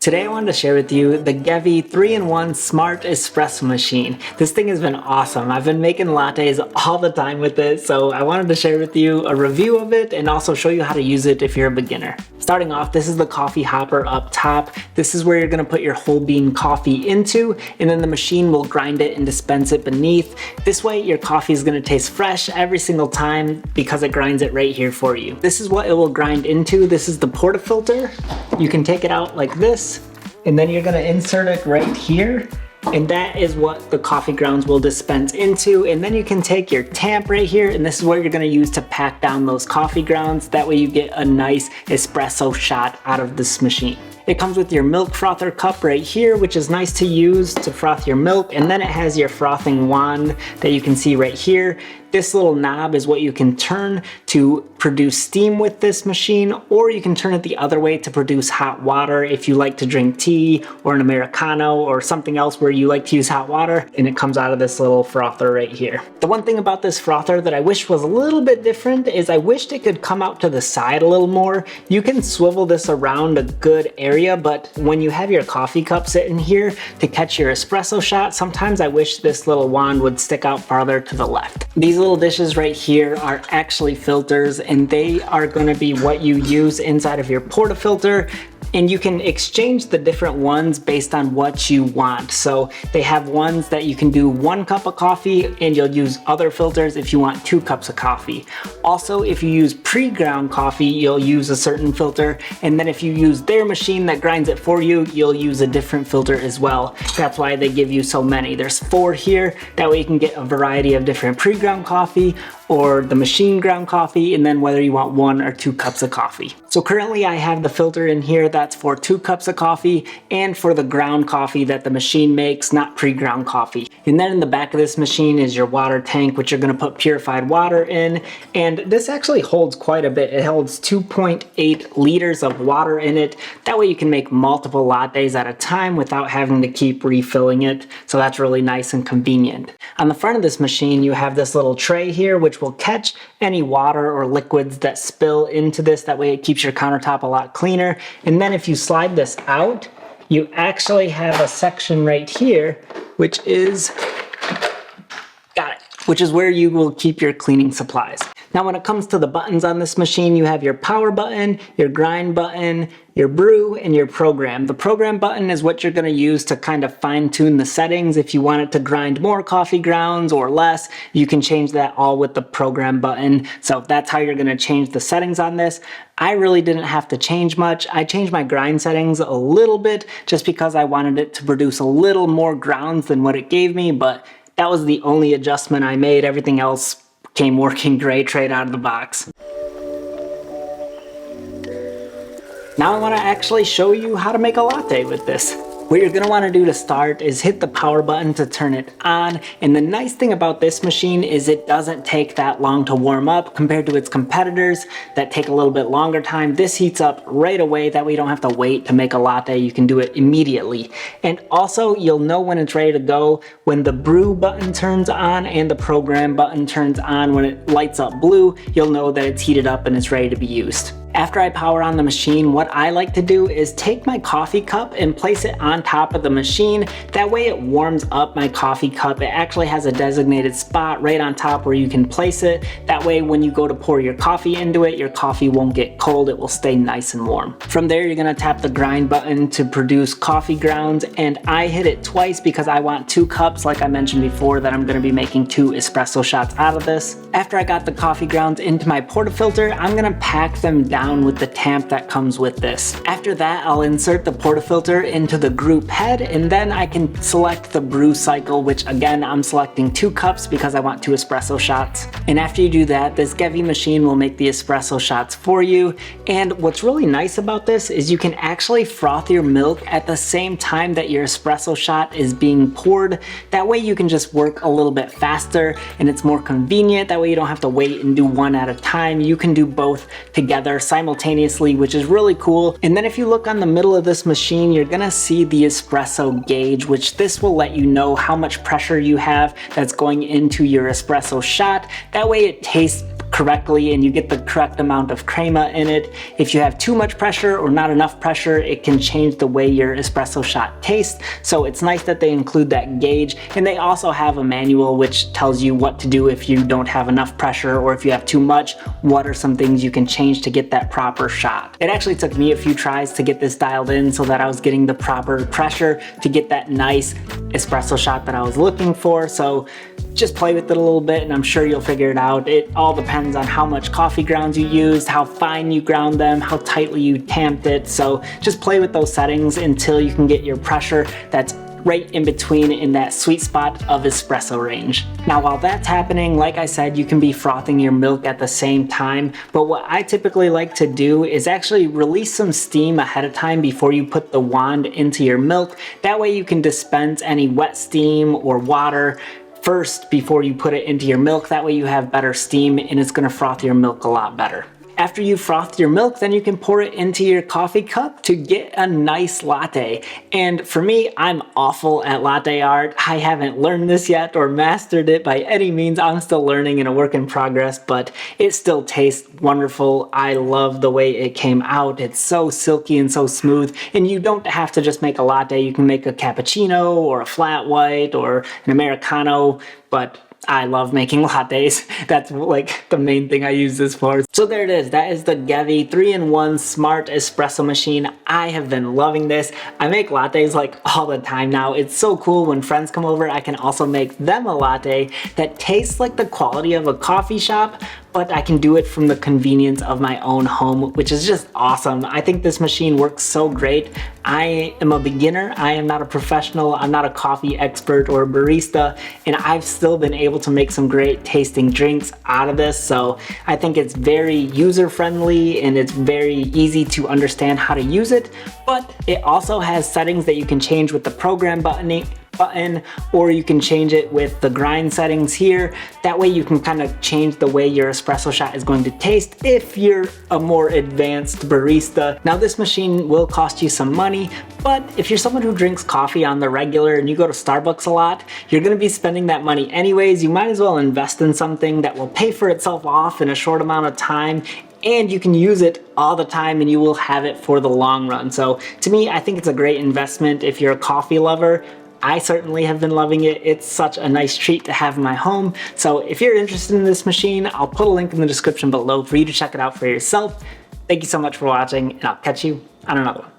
Today I wanted to share with you the Gevi 3-in-1 Smart Espresso Machine. This thing has been awesome. I've been making lattes all the time with it, so I wanted to share with you a review of it and also show you how to use it if you're a beginner. Starting off, this is the coffee hopper up top. This is where you're gonna put your whole bean coffee into, and then the machine will grind it and dispense it beneath. This way your coffee is gonna taste fresh every single time because it grinds it right here for you. This is what it will grind into. This is the portafilter. You can take it out like this, and then you're gonna insert it right here, and that is what the coffee grounds will dispense into. And then you can take your tamp right here, and this is what you're gonna use to pack down those coffee grounds. That way you get a nice espresso shot out of this machine. It comes with your milk frother cup right here, which is nice to use to froth your milk, and then it has your frothing wand that you can see right here. This little knob is what you can turn to produce steam with this machine, or you can turn it the other way to produce hot water if you like to drink tea or an Americano or something else where you like to use hot water, and it comes out of this little frother right here. The one thing about this frother that I wish was a little bit different is I wished it could come out to the side a little more. You can swivel this around a good area, but when you have your coffee cup sitting here to catch your espresso shot, sometimes I wish this little wand would stick out farther to the left. These little dishes right here are actually filters, and they are going to be what you use inside of your portafilter. And you can exchange the different ones based on what you want. So they have ones that you can do 1 cup of coffee, and you'll use other filters if you want 2 cups of coffee. Also, if you use pre-ground coffee, you'll use a certain filter. And then if you use their machine that grinds it for you, you'll use a different filter as well. That's why they give you so many. There's 4 here. That way you can get a variety of different pre-ground coffee or the machine ground coffee, and then whether you want 1 or 2 cups of coffee. So currently I have the filter in here that's for 2 cups of coffee and for the ground coffee that the machine makes, not pre-ground coffee. And then in the back of this machine is your water tank, which you're gonna put purified water in. And this actually holds quite a bit. It holds 2.8 liters of water in it. That way you can make multiple lattes at a time without having to keep refilling it. So that's really nice and convenient. On the front of this machine, you have this little tray here, which will catch any water or liquids that spill into this. That way it keeps your countertop a lot cleaner. And then if you slide this out, you actually have a section right here, which is, which is where you will keep your cleaning supplies. Now when it comes to the buttons on this machine, you have your power button, your grind button, your brew, and your program. The program button is what you're gonna use to kind of fine tune the settings. If you want it to grind more coffee grounds or less, you can change that all with the program button. So that's how you're gonna change the settings on this. I really didn't have to change much. I changed my grind settings a little bit just because I wanted it to produce a little more grounds than what it gave me, but that was the only adjustment I made. Everything else came working great right out of the box. Now I want to actually show you how to make a latte with this. What you're going to want to do to start is hit the power button to turn it on. And the nice thing about this machine is it doesn't take that long to warm up compared to its competitors that take a little bit longer time. This heats up right away. That way you don't have to wait to make a latte. You can do it immediately. And also you'll know when it's ready to go when the brew button turns on and the program button turns on. When it lights up blue, you'll know that it's heated up and it's ready to be used. After I power on the machine, what I like to do is take my coffee cup and place it on top of the machine. That way it warms up my coffee cup. It actually has a designated spot right on top where you can place it. That way when you go to pour your coffee into it, your coffee won't get cold. It will stay nice and warm. From there, you're gonna tap the grind button to produce coffee grounds, and I hit it twice because I want 2 cups, like I mentioned before, that I'm gonna be making 2 espresso shots out of this. After I got the coffee grounds into my portafilter, I'm gonna pack them down with the tamp that comes with this. After that, I'll insert the portafilter into the group head, and then I can select the brew cycle, which again, I'm selecting 2 cups because I want 2 espresso shots. And after you do that, this Gevi machine will make the espresso shots for you. And what's really nice about this is you can actually froth your milk at the same time that your espresso shot is being poured. That way you can just work a little bit faster and it's more convenient. That way you don't have to wait and do one at a time. You can do both together simultaneously, which is really cool. And then if you look on the middle of this machine, you're gonna see the espresso gauge, which this will let you know how much pressure you have that's going into your espresso shot. That way it tastes correctly and you get the correct amount of crema in it. If you have too much pressure or not enough pressure, it can change the way your espresso shot tastes. So it's nice that they include that gauge, and they also have a manual which tells you what to do if you don't have enough pressure or if you have too much, what are some things you can change to get that proper shot. It actually took me a few tries to get this dialed in so that I was getting the proper pressure to get that nice espresso shot that I was looking for. So just play with it a little bit and I'm sure you'll figure it out. It all depends on how much coffee grounds you used, how fine you ground them, how tightly you tamped it. So just play with those settings until you can get your pressure that's right in between in that sweet spot of espresso range. Now while that's happening, like I said, you can be frothing your milk at the same time, but what I typically like to do is actually release some steam ahead of time before you put the wand into your milk. That way you can dispense any wet steam or water first before you put it into your milk. That way you have better steam and it's gonna froth your milk a lot better. After you frothed your milk, then you can pour it into your coffee cup to get a nice latte. And for me, I'm awful at latte art. I haven't learned this yet or mastered it by any means. I'm still learning and a work in progress, but it still tastes wonderful. I love the way it came out. It's so silky and so smooth. And you don't have to just make a latte. You can make a cappuccino or a flat white or an Americano, but I love making lattes. That's like the main thing I use this for. So there it is. That is the Gevi 3-in-1 Smart Espresso Machine. I have been loving this. I make lattes like all the time now. It's so cool when friends come over, I can also make them a latte that tastes like the quality of a coffee shop, but I can do it from the convenience of my own home, which is just awesome. I think this machine works so great. I am a beginner. I am not a professional. I'm not a coffee expert or a barista, and I've still been able to make some great tasting drinks out of this. So I think it's very user-friendly and it's very easy to understand how to use it, but it also has settings that you can change with the program button, or you can change it with the grind settings here. That way you can kind of change the way your espresso shot is going to taste if you're a more advanced barista. Now this machine will cost you some money, but if you're someone who drinks coffee on the regular and you go to Starbucks a lot, you're going to be spending that money anyways. You might as well invest in something that will pay for itself off in a short amount of time, and you can use it all the time and you will have it for the long run. So to me, I think it's a great investment if you're a coffee lover. I certainly have been loving it. It's such a nice treat to have in my home. So if you're interested in this machine, I'll put a link in the description below for you to check it out for yourself. Thank you so much for watching, and I'll catch you on another one.